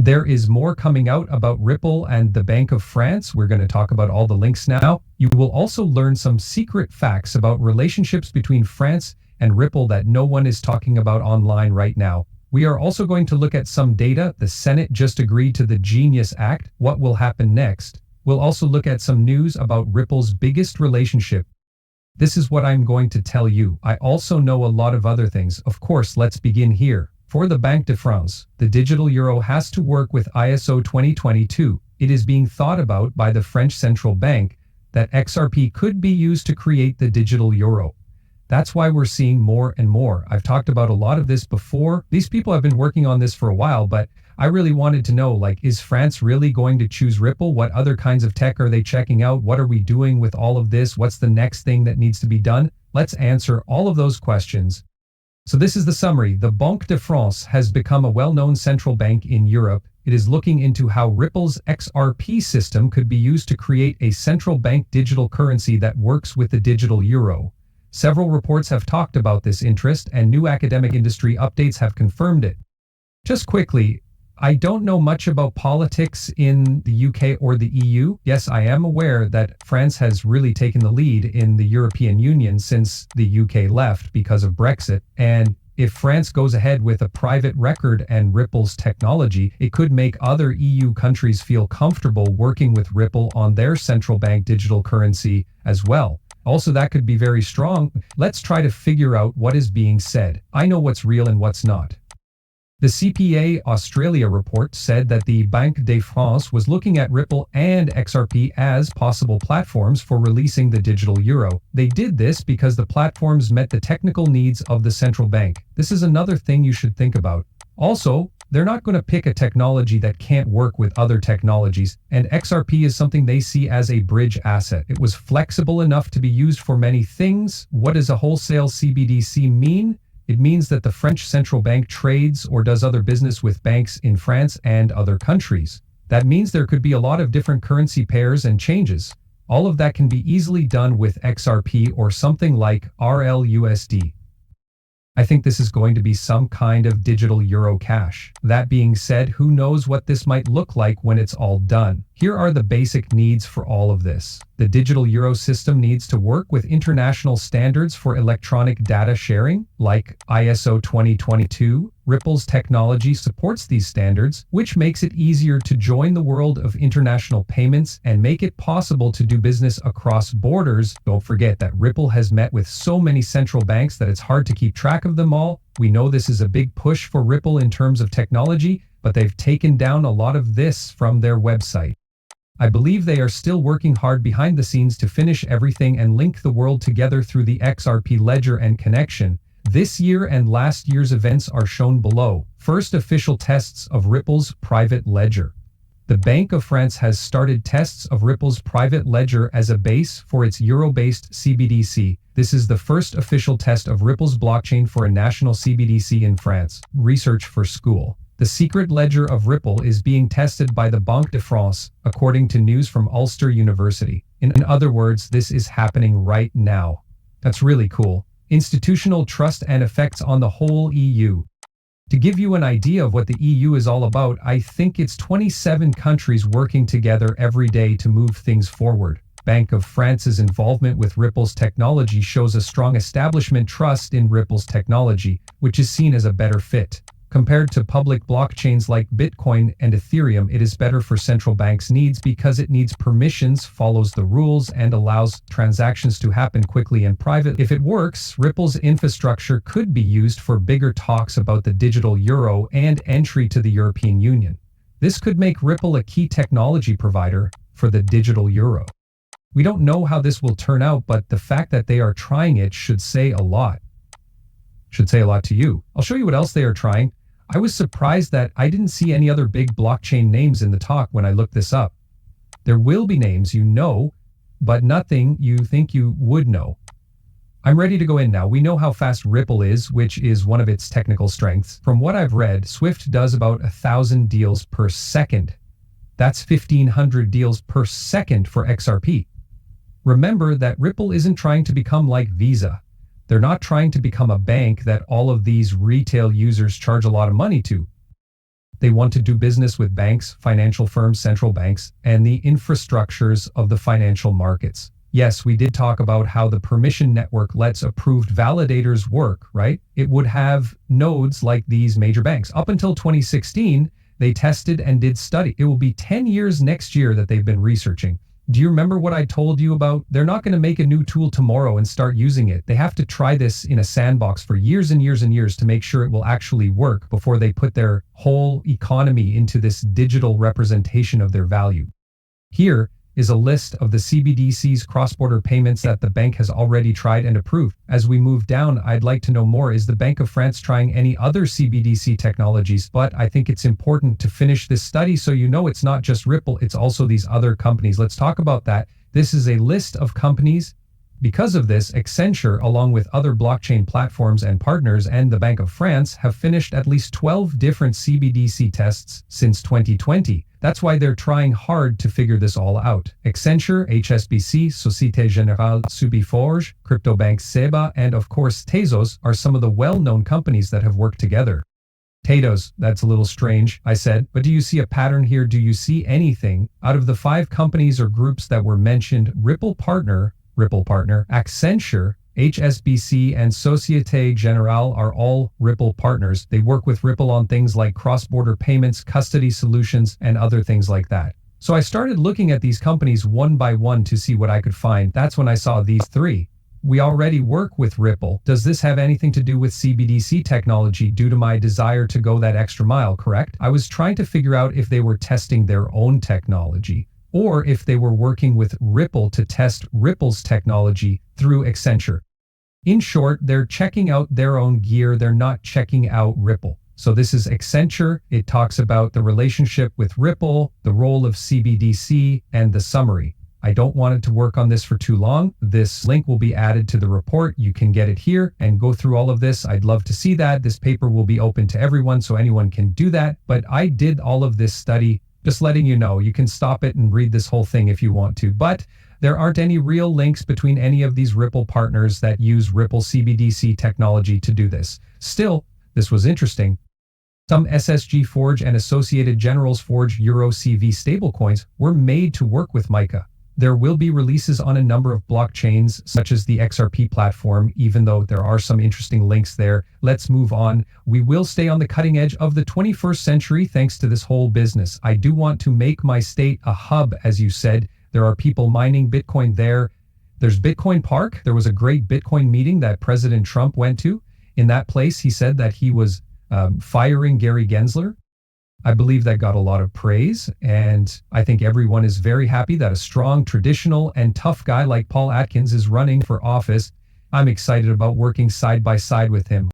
There is more coming out about Ripple and the Bank of France. We're going to talk about all the links now. You will also learn some secret facts about relationships between France and Ripple that no one is talking about online right now. We are also going to look at some data. The Senate just agreed to the Genius Act. What will happen next? We'll also look at some news about Ripple's biggest relationship. This is what I'm going to tell you. I also know a lot of other things. Of course, let's begin here. For the Banque de France, the digital euro has to work with ISO 2022. It is being thought about by the French central bank that XRP could be used to create the digital euro. That's why we're seeing more and more. I've talked about a lot of this before. These people have been working on this for a while, but I really wanted to know, is France really going to choose Ripple? What other kinds of tech are they checking out? What are we doing with all of this? What's the next thing that needs to be done? Let's answer all of those questions. So this is the summary. The Banque de France has become a well-known central bank in Europe. It is looking into how Ripple's XRP system could be used to create a central bank digital currency that works with the digital euro. Several reports have talked about this interest, and new academic industry updates have confirmed it. Just quickly, I don't know much about politics in the UK or the EU. Yes, I am aware that France has really taken the lead in the European Union since the UK left because of Brexit. And if France goes ahead with a private record and Ripple's technology, it could make other EU countries feel comfortable working with Ripple on their central bank digital currency as well. Also, that could be very strong. Let's try to figure out what is being said. I know what's real and what's not. The CPA Australia report said that the Banque de France was looking at Ripple and XRP as possible platforms for releasing the digital euro. They did this because the platforms met the technical needs of the central bank. This is another thing you should think about. Also, they're not going to pick a technology that can't work with other technologies, and XRP is something they see as a bridge asset. It was flexible enough to be used for many things. What does a wholesale CBDC mean? It means that the French central bank trades or does other business with banks in France and other countries. That means there could be a lot of different currency pairs and changes. All of that can be easily done with XRP or something like RLUSD. I think this is going to be some kind of digital euro cash. That being said, who knows what this might look like when it's all done. Here are the basic needs for all of this. The digital euro system needs to work with international standards for electronic data sharing, like ISO 2022. Ripple's technology supports these standards, which makes it easier to join the world of international payments and make it possible to do business across borders. Don't forget that Ripple has met with so many central banks that it's hard to keep track of them all. We know this is a big push for Ripple in terms of technology, but they've taken down a lot of this from their website. I believe they are still working hard behind the scenes to finish everything and link the world together through the XRP ledger and connection. This year and last year's events are shown below. First official tests of Ripple's private ledger. The Bank of France has started tests of Ripple's private ledger as a base for its euro-based CBDC. This is the first official test of Ripple's blockchain for a national CBDC in France. Research for school. The secret ledger of Ripple is being tested by the Banque de France, according to news from Ulster University. In other words, this is happening right now. That's really cool. Institutional trust and effects on the whole EU. To give you an idea of what the EU is all about, I think it's 27 countries working together every day to move things forward. Bank of France's involvement with Ripple's technology shows a strong establishment trust in Ripple's technology, which is seen as a better fit. Compared to public blockchains like Bitcoin and Ethereum, it is better for central banks' needs because it needs permissions, follows the rules, and allows transactions to happen quickly and private. If it works, Ripple's infrastructure could be used for bigger talks about the digital euro and entry to the European Union. This could make Ripple a key technology provider for the digital euro. We don't know how this will turn out, but the fact that they are trying it should say a lot. Should say a lot to you. I'll show you what else they are trying. I was surprised that I didn't see any other big blockchain names in the talk when I looked this up. There will be names you know, but nothing you think you would know. I'm ready to go in now. We know how fast Ripple is, which is one of its technical strengths. From what I've read, Swift does about 1,000 deals per second. That's 1,500 deals per second for XRP. Remember that Ripple isn't trying to become like Visa. They're not trying to become a bank that all of these retail users charge a lot of money to. They want to do business with banks, financial firms, central banks, and the infrastructures of the financial markets. Yes, we did talk about how the permission network lets approved validators work, right? It would have nodes like these major banks. Up until 2016, they tested and did study. It will be 10 years next year that they've been researching. Do you remember what I told you about? They're not going to make a new tool tomorrow and start using it. They have to try this in a sandbox for years and years and years to make sure it will actually work before they put their whole economy into this digital representation of their value. Here is a list of the CBDC's cross-border payments that the bank has already tried and approved. As we move down, I'd like to know more. Is the Bank of France trying any other CBDC technologies? But I think it's important to finish this study so you know it's not just Ripple, it's also these other companies. Let's talk about that. This is a list of companies. Because of this, Accenture, along with other blockchain platforms and partners, and the Bank of France have finished at least 12 different CBDC tests since 2020. That's why they're trying hard to figure this all out. Accenture, HSBC, Société Générale, Subiforge, CryptoBank Seba, and of course Tezos are some of the well-known companies that have worked together. Tezos, that's a little strange, I said, but do you see a pattern here? Do you see anything? Out of the 5 companies or groups that were mentioned, Ripple Partner, Accenture, HSBC, and Société Générale are all Ripple partners. They work with Ripple on things like cross-border payments, custody solutions, and other things like that. So I started looking at these companies one by one to see what I could find. That's when I saw these 3. We already work with Ripple. Does this have anything to do with CBDC technology due to my desire to go that extra mile, correct? I was trying to figure out if they were testing their own technology, or if they were working with Ripple to test Ripple's technology through Accenture. In short, they're checking out their own gear, they're not checking out Ripple. So this is Accenture. It talks about the relationship with Ripple, the role of CBDC, and the summary. I don't want it to work on this for too long. This link will be added to the report. You can get it here and go through all of this. I'd love to see that. This paper will be open to everyone, so anyone can do that. But I did all of this study. Just letting you know, you can stop it and read this whole thing if you want to, but there aren't any real links between any of these Ripple partners that use Ripple CBDC technology to do this. Still, this was interesting. Some SSG Forge and Associated Generals Forge Euro CV stablecoins were made to work with Mica. There will be releases on a number of blockchains, such as the XRP platform, even though there are some interesting links there. Let's move on. We will stay on the cutting edge of the 21st century thanks to this whole business. I do want to make my state a hub, as you said. There are people mining Bitcoin there. There's Bitcoin Park. There was a great Bitcoin meeting that President Trump went to. In that place, he said that he was firing Gary Gensler. I believe that got a lot of praise, and I think everyone is very happy that a strong, traditional, and tough guy like Paul Atkins is running for office. I'm excited about working side by side with him.